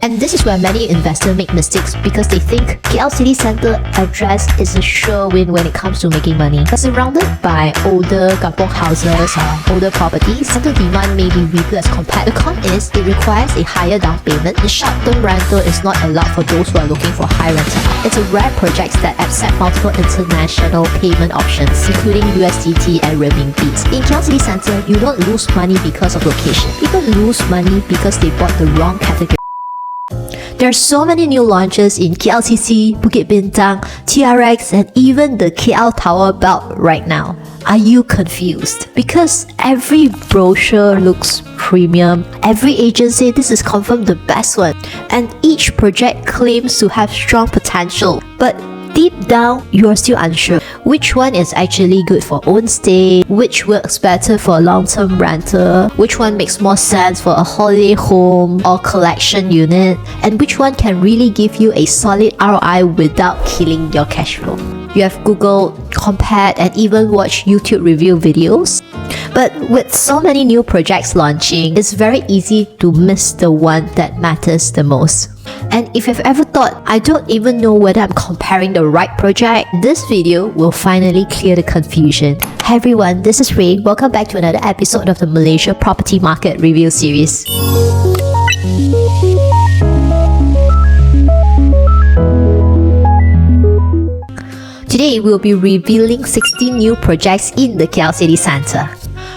And this is where many investors make mistakes because they think KL City Centre address is a sure win when it comes to making money. Surrounded by older kampong houses or older properties, rental demand may be weaker as compared. The con is it requires a higher down payment. The short-term rental is not allowed for those who are looking for high rental. It's a rare project that accepts multiple international payment options, including USDT and renminbi. In KL City Centre, you don't lose money because of location. People lose money because they bought the wrong category. There are so many new launches in KLCC, Bukit Bintang, TRX, and even the KL Tower Belt right now. Are you confused? Because every brochure looks premium, every agent says this is confirmed the best one, and each project claims to have strong potential. But deep down, you are still unsure which one is actually good for own stay, which works better for a long-term rental, which one makes more sense for a holiday home or collection unit, and which one can really give you a solid ROI without killing your cash flow. You have Googled, compared, and even watched YouTube review videos. But with so many new projects launching, it's very easy to miss the one that matters the most. And if you've ever thought, I don't even know whether I'm comparing the right project, this video will finally clear the confusion. Hi everyone, this is Ray. Welcome back to another episode of the Malaysia Property Market Review Series. Today, we'll be revealing 16 new projects in the KL City Centre.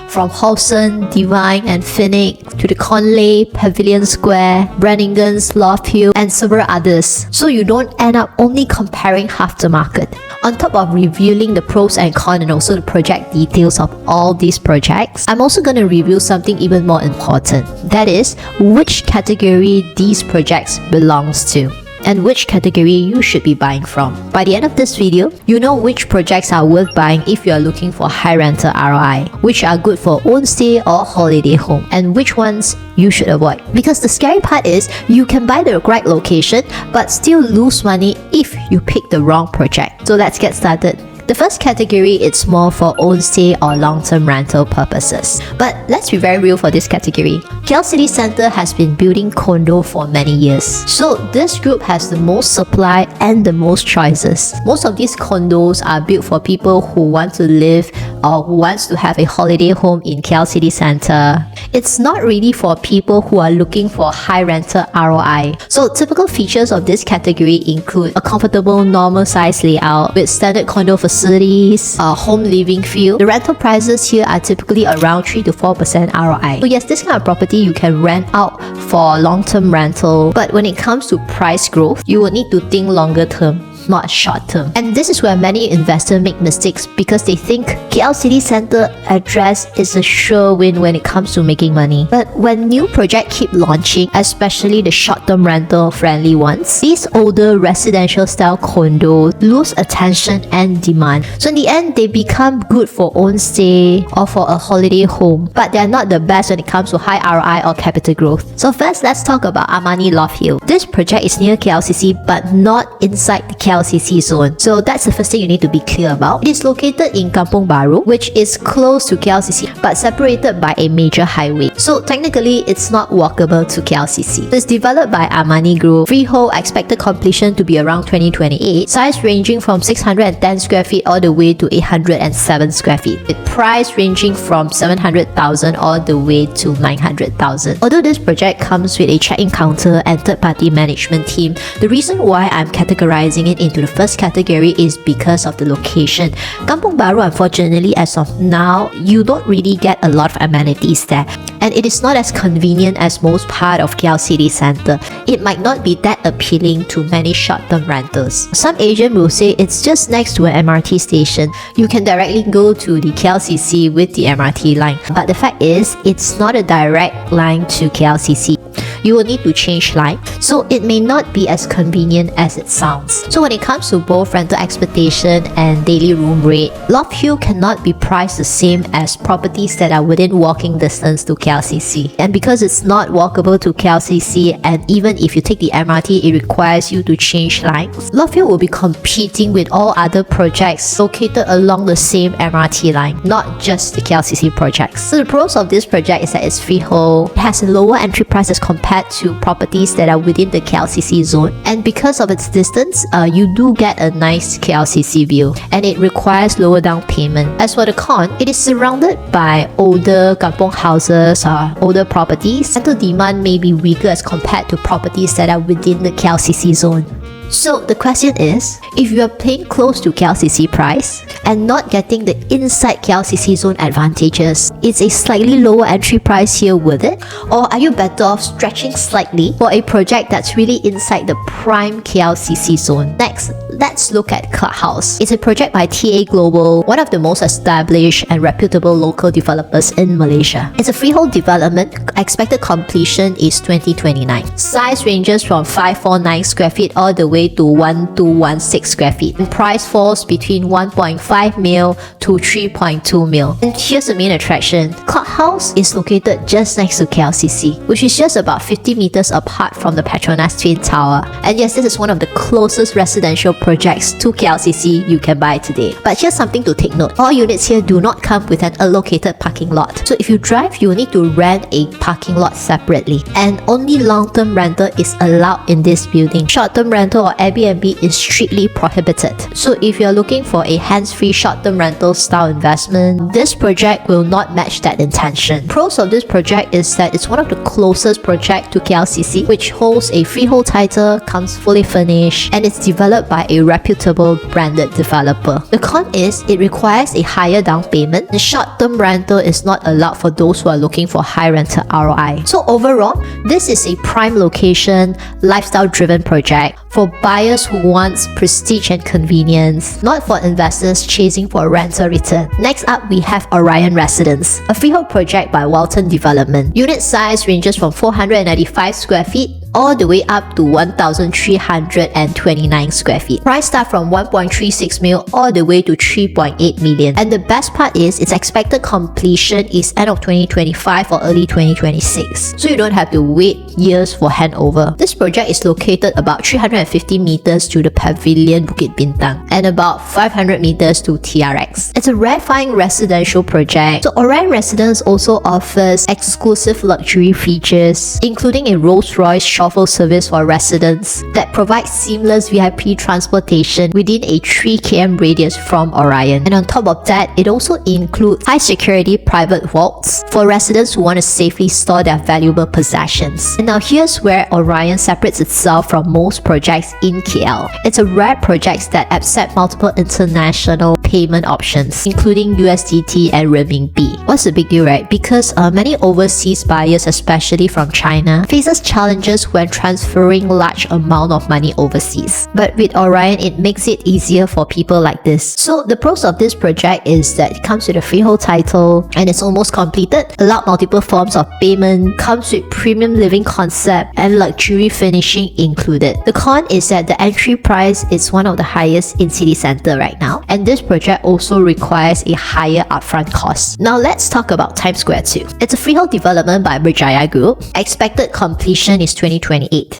From Hallson, Divine and Phoenix to the Conlay, Pavilion Square, Branniganz, Lofthill, and several others, so you don't end up only comparing half the market. On top of revealing the pros and cons and also the project details of all these projects, I'm also going to review something even more important. That is, which category these projects belongs to, and which category you should be buying from. By the end of this video, you know which projects are worth buying if you are looking for high rental ROI, which are good for own stay or holiday home, and which ones you should avoid. Because the scary part is, you can buy the right location but still lose money if you pick the wrong project. So let's get started. The first category is more for own stay or long-term rental purposes. But let's be very real for this category. KL City Centre has been building condo for many years. So this group has the most supply and the most choices. Most of these condos are built for people who want to live or who wants to have a holiday home in KL City Centre. It's not really for people who are looking for high rental ROI. So typical features of this category include a comfortable normal size layout with standard condo facilities, a home living feel. The rental prices here are typically around 3 to 4% ROI. So yes, this kind of property you can rent out for long-term rental, but when it comes to price growth, you will need to think longer term, not short term. And this is where many investors make mistakes because they think KL City Centre address is a sure win when it comes to making money. But when new projects keep launching, especially the short-term rental friendly ones, these older residential style condos lose attention and demand. So in the end, they become good for own stay or for a holiday home, but they're not the best when it comes to high ROI or capital growth. So first, let's talk about Amani Lofthill. This project is near KLCC but not inside the KLCC zone. So that's the first thing you need to be clear about. It is located in Kampong Bahru, which is close to KLCC but separated by a major highway. So technically, it's not walkable to KLCC. It's developed by Amani Group. Freehold expected completion to be around 2028. Size ranging from 610 square feet all the way to 807 square feet. With price ranging from 700,000 all the way to 900,000. Although this project comes with a check-in counter and third-party management team, the reason why I'm categorizing it into the first category is because of the location. Kampong Bahru, unfortunately, as of now, you don't really get a lot of amenities there, and it is not as convenient as most part of KL City Centre. It might not be that appealing to many short-term renters. Some agent will say it's just next to an MRT station. You can directly go to the KLCC with the MRT line. But the fact is, it's not a direct line to KLCC. You will need to change line, so it may not be as convenient as it sounds. So when it comes to both rental expectation and daily room rate, Lofthill cannot be priced the same as properties that are within walking distance to KLCC. And because it's not walkable to KLCC, and even if you take the MRT, it requires you to change lines, Lofthill will be competing with all other projects located along the same MRT line, not just the KLCC projects. So the pros of this project is that it's freehold, it has a lower entry price as compared compared to properties that are within the KLCC zone. And because of its distance, you do get a nice KLCC view, and it requires lower down payment. As for the con, it is surrounded by older kampong houses or older properties. Rental demand may be weaker as compared to properties that are within the KLCC zone. So the question is, if you are paying close to KLCC price and not getting the inside KLCC zone advantages, is a slightly lower entry price here worth it? Or are you better off stretching slightly for a project that's really inside the prime KLCC zone? Next, let's look at Clubhouse. It's a project by TA Global, one of the most established and reputable local developers in Malaysia. It's a freehold development. Expected completion is 2029. Size ranges from 549 square feet all the way to 1216 square feet. And price falls between 1.5 mil to 3.2 mil. And here's the main attraction. Clubhouse is located just next to KLCC, which is just about 50 meters apart from the Petronas Twin Tower. And yes, this is one of the closest residential projects to KLCC you can buy today. But here's something to take note. All units here do not come with an allocated parking lot. So if you drive, you will need to rent a parking lot separately. And only long-term rental is allowed in this building. Short-term rental or Airbnb is strictly prohibited. So if you're looking for a hands-free short-term rental style investment, this project will not match that intention. Pros of this project is that it's one of the closest projects to KLCC, which holds a freehold title, comes fully furnished, and it's developed by a reputable branded developer. The con is it requires a higher down payment. The short-term rental is not allowed for those who are looking for high rental ROI. So overall, this is a prime location, lifestyle-driven project for buyers who want prestige and convenience, not for investors chasing for a rental return. Next up, we have Orion Residence, a freehold project by Walton Development. Unit size ranges from 495 square feet all the way up to 1,329 square feet. Price start from 1.36 mil all the way to 3.8 million. And the best part is its expected completion is end of 2025 or early 2026. So you don't have to wait years for handover. This project is located about 350 meters to the Pavilion Bukit Bintang and about 500 meters to TRX. It's a rare-find residential project. So Orion Residence also offers exclusive luxury features, including a Rolls-Royce shuttle service for residents that provides seamless VIP transportation within a 3 km radius from Orion. And on top of that, it also includes high security private vaults for residents who want to safely store their valuable possessions. And now here's where Orion separates itself from most projects in KL. It's a rare project that accepts multiple international payment options, including USDT and renminbi. What's the big deal, right? Because many overseas buyers, especially from China, faces challenges when transferring large amount of money overseas. But with Orion, it makes it easier for people like this. So the pros of this project is that it comes with a freehold title and it's almost completed, allowed multiple forms of payment, comes with premium living concept and luxury finishing included. The con is that the entry price is one of the highest in city center right now, and this project also requires a higher upfront cost. Now let's talk about Times Square 2. It's a freehold development by Berjaya Group. Expected completion is 2028.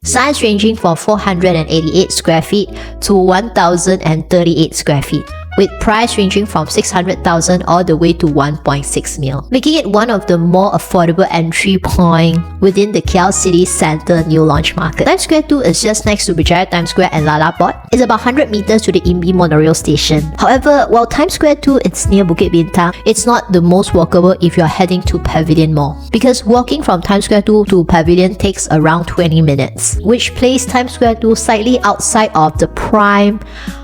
Size ranging from 488 square feet to 1,038 square feet, with price ranging from 600,000 all the way to 1.6 mil, making it one of the more affordable entry point within the KL City Centre new launch market. Times Square 2 is just next to Berjaya Times Square and Lalaport. It's about 100 meters to the Imbi monorail station. However, while Times Square 2 is near Bukit Bintang, it's not the most walkable if you're heading to Pavilion Mall, because walking from Times Square 2 to Pavilion takes around 20 minutes, which places Times Square 2 slightly outside of the prime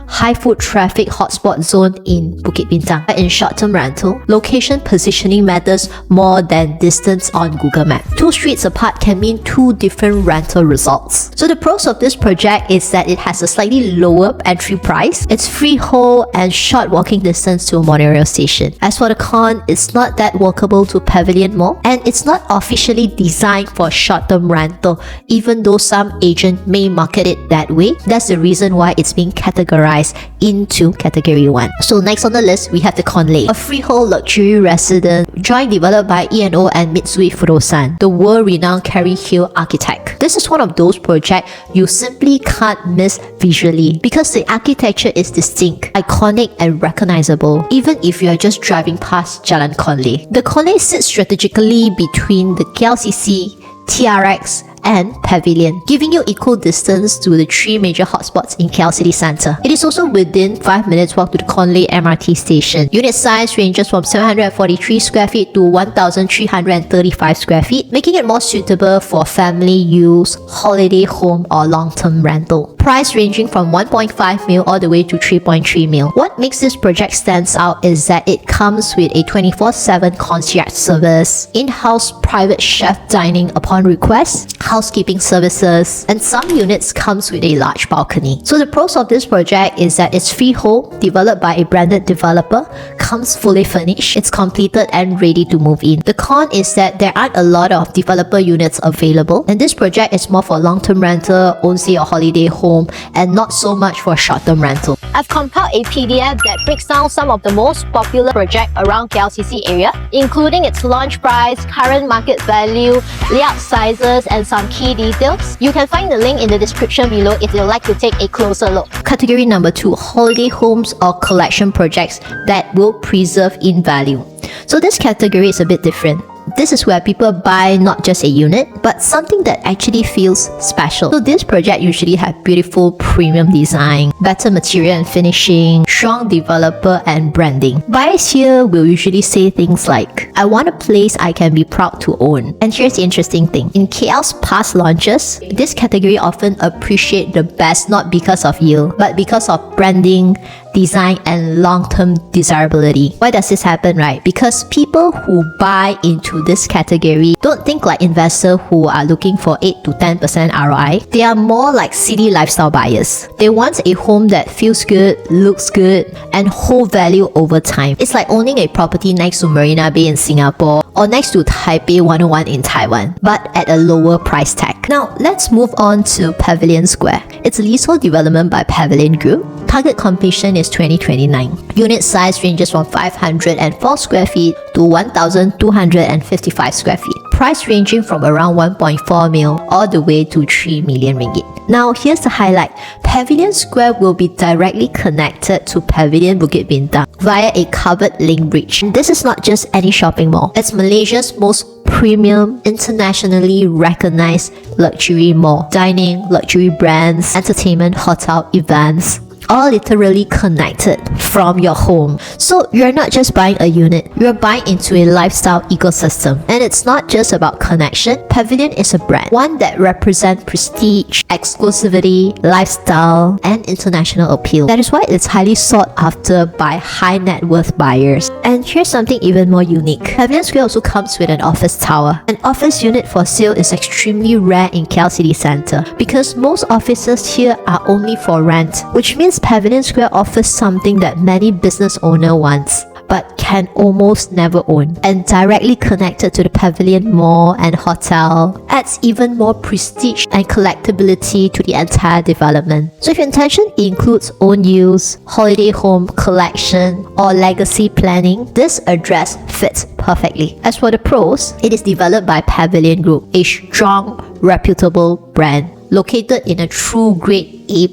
high foot traffic hotspot zone in Bukit Bintang. In short-term rental, location positioning matters more than distance on Google Maps. 2 streets apart can mean 2 different rental results. So the pros of this project is that it has a slightly lower entry price, it's freehold and short walking distance to a monorail station. As for the con, it's not that walkable to Pavilion Mall, and it's not officially designed for short-term rental, even though some agent may market it that way. That's the reason why it's being categorized into category 1. So next on the list, we have the Conlay, a freehold luxury residence joint developed by E&O and Mitsui Fudosan, the world-renowned Carry Hill architect. This is one of those projects you simply can't miss visually because the architecture is distinct, iconic and recognizable, even if you are just driving past Jalan Conlay. The Conlay sits strategically between the KLCC, TRX and Pavilion, giving you equal distance to the 3 major hotspots in KL City Centre. It is also within 5 minutes walk to the Conlay MRT station. Unit size ranges from 743 square feet to 1,335 square feet, making it more suitable for family use, holiday home or long-term rental. Price ranging from 1.5 mil all the way to 3.3 mil. What makes this project stands out is that it comes with a 24/7 concierge service, in-house private chef dining upon request, housekeeping services, and some units comes with a large balcony. So the pros of this project is that it's freehold, developed by a branded developer, comes fully furnished, it's completed and ready to move in. The con is that there aren't a lot of developer units available, and this project is more for long-term rental, own stay or holiday home, and not so much for short-term rental. I've compiled a PDF that breaks down some of the most popular projects around KLCC area, including its launch price, current market value, layout sizes, and some key details. You can find the link in the description below if you'd like to take a closer look. Category number 2, holiday homes or collection projects that will preserve in value. So this category is a bit different. This is where people buy not just a unit, but something that actually feels special. So this project usually have beautiful premium design, better material and finishing, strong developer and branding. Buyers here will usually say things like, I want a place I can be proud to own. And here's the interesting thing. In KL's past launches, this category often appreciate the best not because of yield, but because of branding, design and long-term desirability. Why does this happen, right? Because people who buy into this category don't think like investors who are looking for 8 to 10% ROI. They are more like city lifestyle buyers. They want a home that feels good, looks good, and hold value over time. It's like owning a property next to Marina Bay in Singapore or next to Taipei 101 in Taiwan, but at a lower price tag. Now, let's move on to Pavilion Square. It's a leasehold development by Pavilion Group. Target completion is 2029. Unit size ranges from 504 square feet to 1,255 square feet. Price ranging from around 1.4 mil all the way to 3 million ringgit. Now, here's the highlight. Pavilion Square will be directly connected to Pavilion Bukit Bintang via a covered link bridge. This is not just any shopping mall. It's Malaysia's most premium, internationally recognized luxury mall. Dining, luxury brands, entertainment, hotel, events, all literally connected from your home. So you're not just buying a unit, you're buying into a lifestyle ecosystem. And it's not just about connection. Pavilion is a brand, one that represents prestige, exclusivity, lifestyle, and international appeal. That is why it's highly sought after by high net worth buyers. And here's something even more unique. Pavilion Square also comes with an office tower. An office unit for sale is extremely rare in KL City Centre because most offices here are only for rent, which means Pavilion Square offers something that many business owners want but can almost never own. And directly connected to the Pavilion Mall and Hotel adds even more prestige and collectability to the entire development. So if your intention includes own use, holiday home, collection, or legacy planning, this address fits perfectly. As for the pros, it is developed by Pavilion Group, a strong, reputable brand located in a true grade A+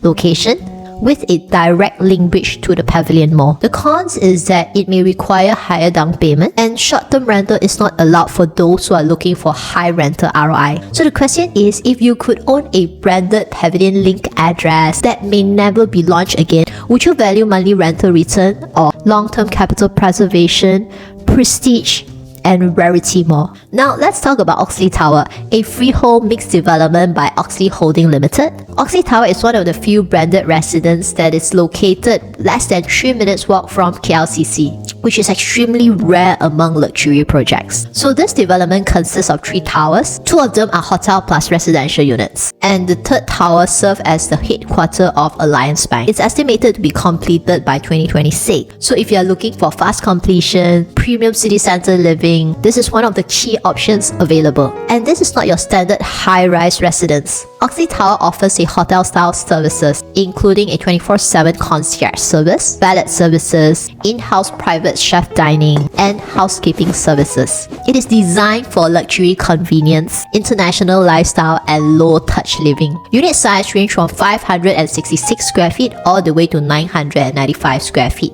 location with a direct link bridge to the Pavilion Mall. The cons is that it may require higher down payment and short-term rental is not allowed for those who are looking for high rental ROI. So the question is, if you could own a branded Pavilion link address that may never be launched again, would you value monthly rental return or long-term capital preservation, prestige, and rarity more? Now let's talk about Oxley Tower, a freehold mixed development by Oxley Holding Limited. Oxley Tower is one of the few branded residences that is located less than 3 minutes walk from KLCC, which is extremely rare among luxury projects. So this development consists of 3 towers. 2 of them are hotel plus residential units, and the 3rd tower serves as the headquarters of Alliance Bank. It's estimated to be completed by 2026. So if you are looking for fast completion, premium city center living, this is one of the key options available. And this is not your standard high-rise residence. Oxley Tower offers a hotel-style services, including a 24/7 concierge service, valet services, in-house private chef dining, and housekeeping services. It is designed for luxury convenience, international lifestyle, and low-touch living. Unit size range from 566 square feet all the way to 995 square feet.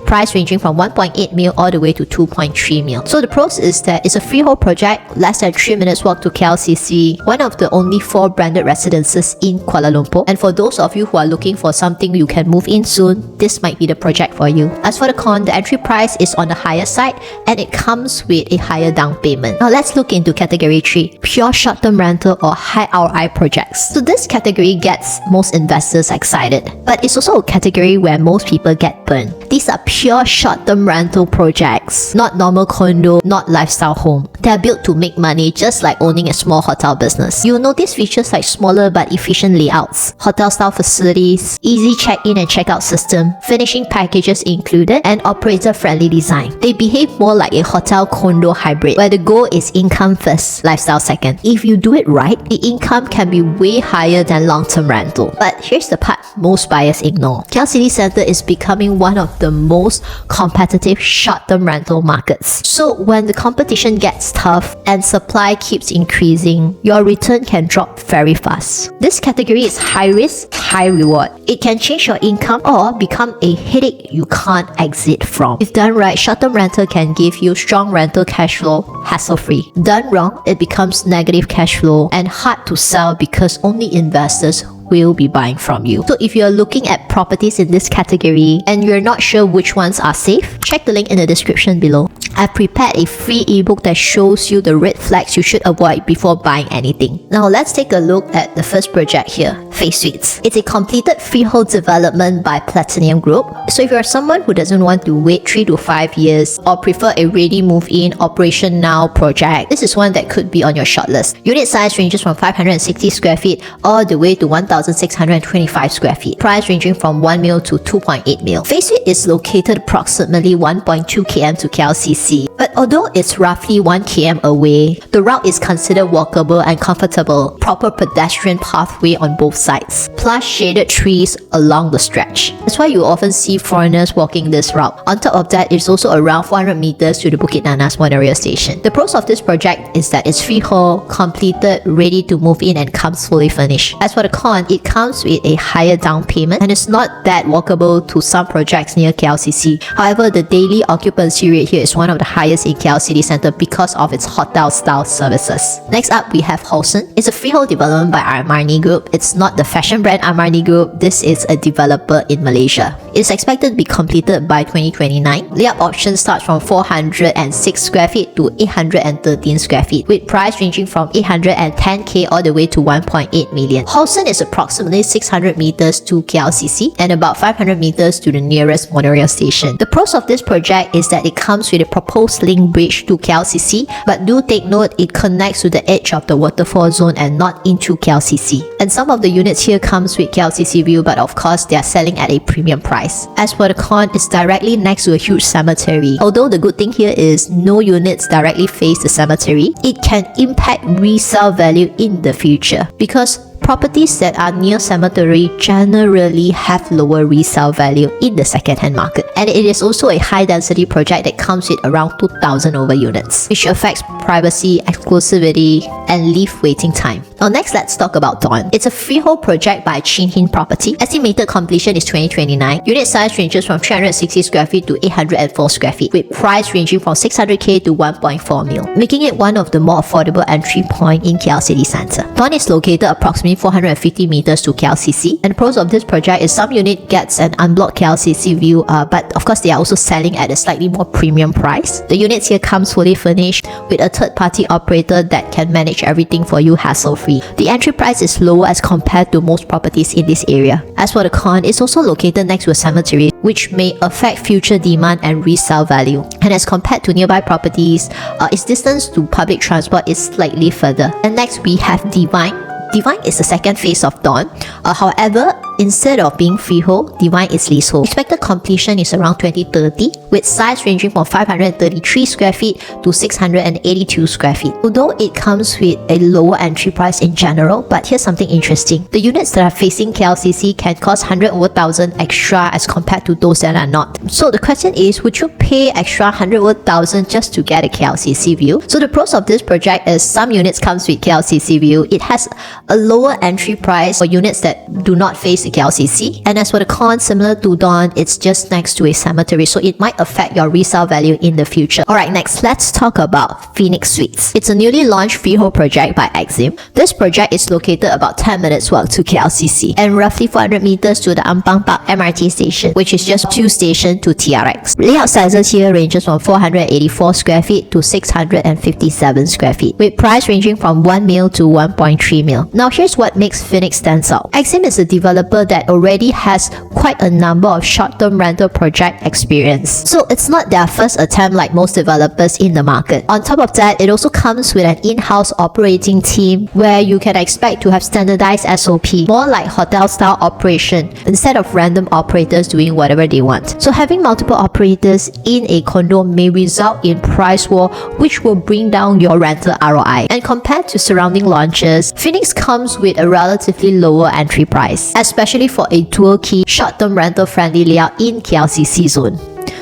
price ranging from 1.8 mil all the way to 2.3 mil. So the pros is that it's a freehold project, less than 3 minutes walk to KLCC, one of the only 4 branded residences in Kuala Lumpur. And for those of you who are looking for something you can move in soon, this might be the project for you. As for the con, the entry price is on the higher side and it comes with a higher down payment. Now let's look into category 3, pure short-term rental or high ROI projects. So this category gets most investors excited, but it's also a category where most people get burned. These are pure short-term rental projects, not normal condo, not lifestyle home. They are built to make money just like owning a small hotel business. You'll notice features like smaller but efficient layouts, hotel-style facilities, easy check-in and check-out system, finishing packages included, and operator-friendly design. They behave more like a hotel-condo hybrid, where the goal is income first, lifestyle second. If you do it right, the income can be way higher than long-term rental. But here's the part most buyers ignore. KLCC Centre is becoming one of the most competitive short-term rental markets. So when the competition gets tough and supply keeps increasing, your return can drop very fast. This category is high risk, high reward. It can change your income or become a headache you can't exit from. If done right, short-term rental can give you strong rental cash flow, hassle-free. Done wrong, it becomes negative cash flow and hard to sell because only investors will be buying from you. So if you're looking at properties in this category and you're not sure which ones are safe, check the link in the description below. I've prepared a free ebook that shows you the red flags you should avoid before buying anything. Now let's take a look at the first project here, Face Suites. It's a completed freehold development by Platinum Group. So if you're someone who doesn't want to wait 3 to 5 years or prefer a ready move-in, operation now project, this is one that could be on your shortlist. Unit size ranges from 560 square feet all the way to 1,625 square feet. Price ranging from 1 mil to 2.8 mil. Face Suite is located approximately 1.2 km to KLCC. But although it's roughly 1 km away, the route is considered walkable and comfortable. Proper pedestrian pathway on both sides, plus shaded trees along the stretch. That's why you often see foreigners walking this route. On top of that, it's also around 400 meters to the Bukit Nanas monorail station. The pros of this project is that it's freehold, completed, ready to move in and comes fully furnished. As for the con, it comes with a higher down payment and it's not that walkable to some projects near KLCC. However, the daily occupancy rate here is one of the highest in KLCC Centre because of its hotel-style services. Next up, we have Hallson. It's a freehold development by Armani Group. It's not the fashion brand Armani Group. This is a developer in Malaysia. It's expected to be completed by 2029. Layout option starts from 406 square feet to 813 square feet, with price ranging from 810k all the way to 1.8 million. Hallson is approximately 600 meters to KLCC and about 500 meters to the nearest monorail station. The pros of this project is that it comes with a proposed link bridge to KLCC, but do take note it connects to the edge of the waterfall zone and not into KLCC. And some of the units here comes with KLCC view, but of course they are selling at a premium price. As for the con, it's directly next to a huge cemetery. Although the good thing here is no units directly face the cemetery, it can impact resale value in the future because properties that are near cemetery generally have lower resale value in the second-hand market. And it is also a high-density project that comes with around 2,000 over units, which affects privacy, exclusivity, and leave waiting time. Now next, let's talk about Dawn. It's a freehold project by Chin Hin Property. Estimated completion is 2029. Unit size ranges from 360 square feet to 804 square feet, with price ranging from 600k to 1.4 mil, making it one of the more affordable entry point in KLCC Centre. Dawn is located approximately 450 meters to KLCC, and the pros of this project is some unit gets an unblocked KLCC view, but of course they are also selling at a slightly more premium price. The units here comes fully furnished with a third-party operator that can manage everything for you hassle-free. The entry price is lower as compared to most properties in this area. As for the con, it's also located next to a cemetery, which may affect future demand and resale value. And as compared to nearby properties, its distance to public transport is slightly further. And next we have Divine. Divine is the second phase of Dawn. However, instead of being freehold, Divine is leasehold. Expected completion is around 2030, with size ranging from 533 square feet to 682 square feet. Although it comes with a lower entry price in general, but here's something interesting. The units that are facing KLCC can cost 100 over 1,000 extra as compared to those that are not. So the question is, would you pay extra 100 over 1,000 just to get a KLCC view? So the pros of this project is some units comes with KLCC view. It has a lower entry price for units that do not face to KLCC. And as for the con, similar to Dawn, it's just next to a cemetery, so it might affect your resale value in the future. Alright, next let's talk about Phoenix Suites. It's a newly launched freehold project by Exim. This project is located about 10 minutes walk to KLCC and roughly 400 meters to the Ampang Park MRT station, which is just 2 stations to TRX. Layout sizes here ranges from 484 square feet to 657 square feet, with price ranging from 1 mil to 1.3 mil. Now here's what makes Phoenix stands out. Exim is a developer that already has quite a number of short-term rental project experience, so it's not their first attempt like most developers in the market. On top of that, it also comes with an in-house operating team where you can expect to have standardized SOP, more like hotel-style operation instead of random operators doing whatever they want. So having multiple operators in a condo may result in price war, which will bring down your rental ROI. And compared to surrounding launches, Phoenix comes with a relatively lower entry price, especially for a dual-key short-term rental-friendly layout in KLCC zone.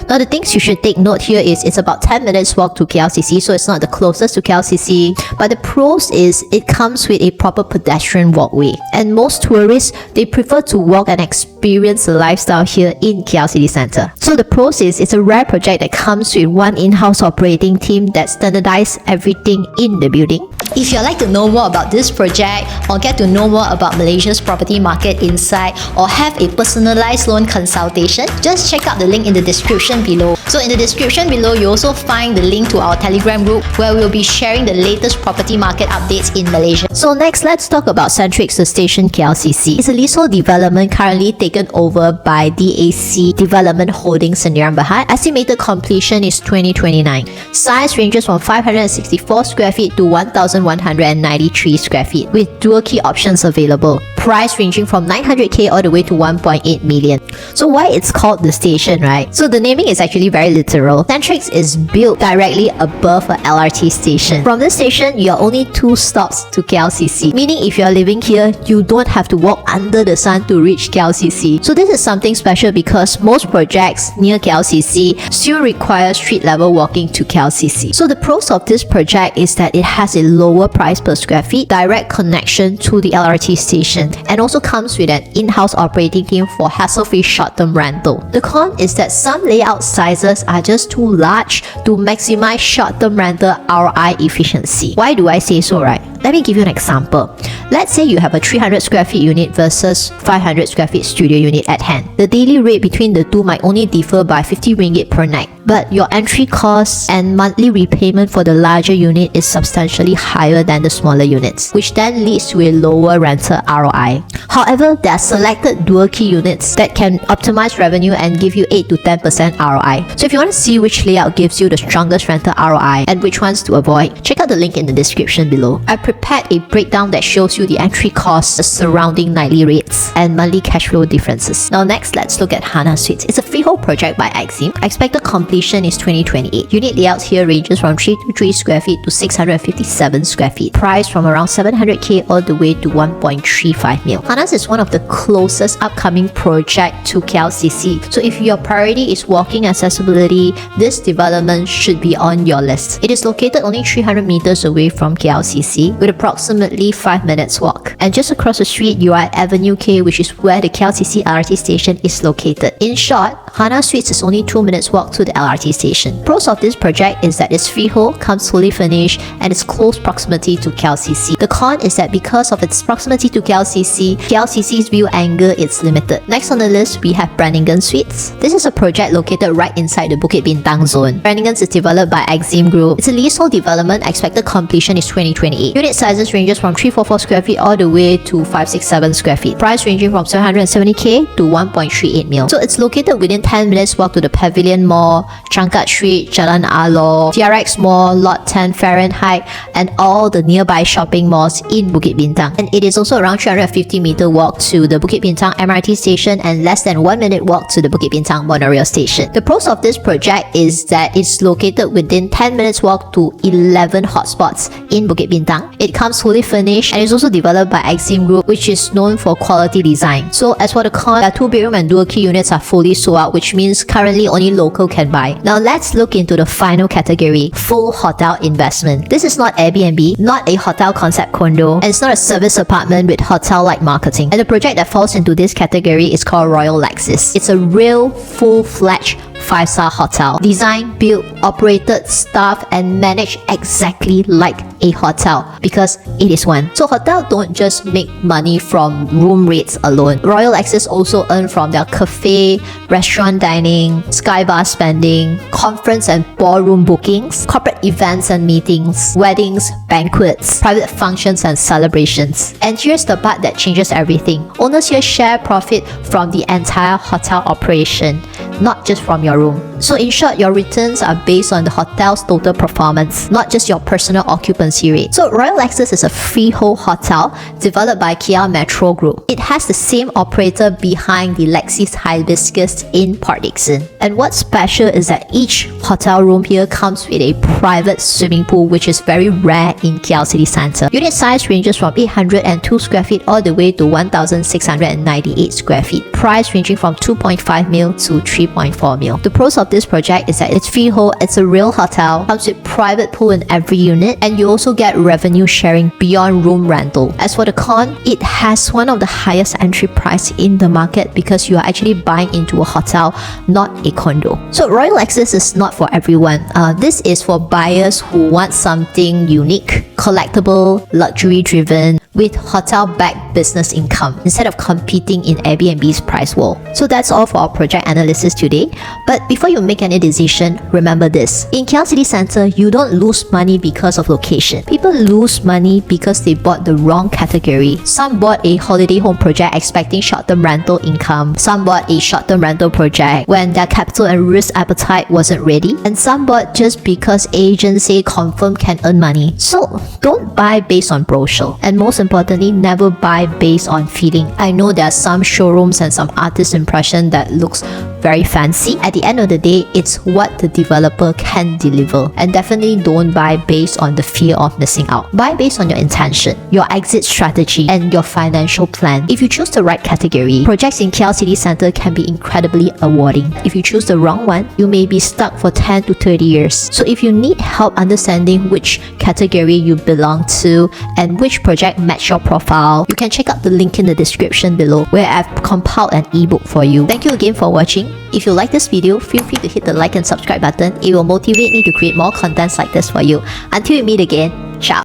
Now the things you should take note here is it's about 10 minutes walk to KLCC, so it's not the closest to KLCC, but the pros is it comes with a proper pedestrian walkway, and most tourists, they prefer to walk and experience the lifestyle here in KL City Centre. So the pros is it's a rare project that comes with one in-house operating team that standardizes everything in the building. If you'd like to know more about this project or get to know more about Malaysia's property market insight or have a personalized loan consultation, just check out the link in the description below. So in the description below, you also find the link to our Telegram group where we'll be sharing the latest property market updates in Malaysia. So next, let's talk about Centrix, the station KLCC. It's a leasehold development currently taken over by DAC Development Holdings Sdn Bhd. Estimated completion is 2029. Size ranges from 564 square feet to 1,193 square feet with dual key options available. Price ranging from 900k all the way to 1.8 million. So why it's called the station, right? So the naming is actually very literal. Centrix is built directly above a LRT station. From this station, you're only 2 stops to KLCC, meaning if you're living here, you don't have to walk under the sun to reach KLCC. So this is something special because most projects near KLCC still require street level walking to KLCC. So the pros of this project is that it has a lower price per square feet, direct connection to the LRT station, and also comes with an in-house operating team for hassle-free short-term rental. The con is that some layout sizes are just too large to maximize short-term rental ROI efficiency. Why do I say so, right? Let me give you an example. Let's say you have a 300 square feet unit versus 500 square feet studio unit at hand. The daily rate between the two might only differ by 50 ringgit per night, but your entry costs and monthly repayment for the larger unit is substantially higher than the smaller units, which then leads to a lower rental ROI. However, there are selected dual key units that can optimize revenue and give you 8 to 10% ROI. So if you want to see which layout gives you the strongest rental ROI and which ones to avoid, check out the link in the description below. I prepared a breakdown that shows you the entry costs, the surrounding nightly rates, and monthly cash flow differences. Now next, let's look at Hanaz Suites. It's a freehold project by Exim. Expected completion is 2028. Unit layouts here ranges from 323 square feet to 657 square feet. Price from around 700k all the way to 1.35 mil. Hanaz is one of the closest upcoming project to KLCC. So if your priority is walking accessibility, this development should be on your list. It is located only 300 meters away from KLCC with approximately 5 minutes walk. And just across the street, you are at Avenue K, which is where the KLCC LRT station is located. In short, Hanaz Suites is only 2 minutes walk to the LRT station. Pros of this project is that it's freehold, comes fully furnished, and its close proximity to KLCC. The con is that because of its proximity to KLCC's view angle is limited. Next on the list, we have Branniganz Suites. This is a project located right inside the Bukit Bintang zone. Branniganz is developed by Exim Group. It's a leasehold development. Expected completion is 2028. Unit sizes ranges from 344 square feet all the way to 567 square feet. Price ranging from 770k to 1.38 mil. So it's located within 10 minutes walk to the Pavilion Mall, Changkat Street, Jalan Alor, TRX Mall, Lot 10 Fahrenheit, and all the nearby shopping malls in Bukit Bintang. And it is also around 350 meter walk to the Bukit Bintang MRT station and less than 1 minute walk to the Bukit Bintang monorail station. The pros of this project is that it's located within 10 minutes walk to 11 hotspots in Bukit Bintang. It comes fully furnished and is also developed by Exim Group, which is known for quality design. So as for the con, their 2-bedroom and dual key units are fully sold out out, which means currently only local can buy. Now let's look into the final category, full hotel investment. This is not Airbnb, not a hotel concept condo, and it's not a service apartment with hotel-like marketing. And the project that falls into this category is called Royal Lexis. It's a real full-fledged 5-star hotel, designed, built, operated, staffed, and managed exactly like a hotel because it is one. So hotels don't just make money from room rates alone. Royal Lexis also earn from their cafe, restaurant dining, sky bar spending, conference and ballroom bookings, corporate events and meetings, weddings, banquets, private functions and celebrations. And here's the part that changes everything. Owners here share profit from the entire hotel operation, not just from your room. So in short, your returns are based on the hotel's total performance, not just your personal occupancy rate. So Royal Lexis is a freehold hotel developed by KL Metro Group. It has the same operator behind the Lexis Hibiscus in Port Dickson. And what's special is that each hotel room here comes with a private swimming pool, which is very rare in KL City Centre. Unit size ranges from 802 square feet all the way to 1,698 square feet. Price ranging from 2.5 mil to 3.4 mil. The pros of this project is that it's freehold, it's a real hotel, comes with private pool in every unit, and you also get revenue sharing beyond room rental. As for the con, it has one of the highest entry price in the market because you are actually buying into a hotel, not a condo. So Royal Lexis is not for everyone. This is for buyers who want something unique, collectible, luxury driven, with hotel-backed business income instead of competing in Airbnb's price war. So that's all for our project analysis today. But before you make any decision, remember this. In KL City Centre, you don't lose money because of location. People lose money because they bought the wrong category. Some bought a holiday home project expecting short-term rental income. Some bought a short-term rental project when their capital and risk appetite wasn't ready. And some bought just because agents say confirm can earn money. So don't buy based on brochure. And most importantly, never buy based on feeling. I know there are some showrooms and some artist impression that looks very fancy. At the end of the day, it's what the developer can deliver. And definitely don't buy based on the fear of missing out. Buy based on your intention, your exit strategy, and your financial plan. If you choose the right category, projects in KL City Centre can be incredibly rewarding. If you choose the wrong one, you may be stuck for 10 to 30 years. So if you need help understanding which category you belong to and which project match your profile, you can check out the link in the description below where I've compiled an ebook for you. Thank you again for watching. If you like this video, feel free to hit the like and subscribe button. It will motivate me to create more contents like this for you. Until we meet again,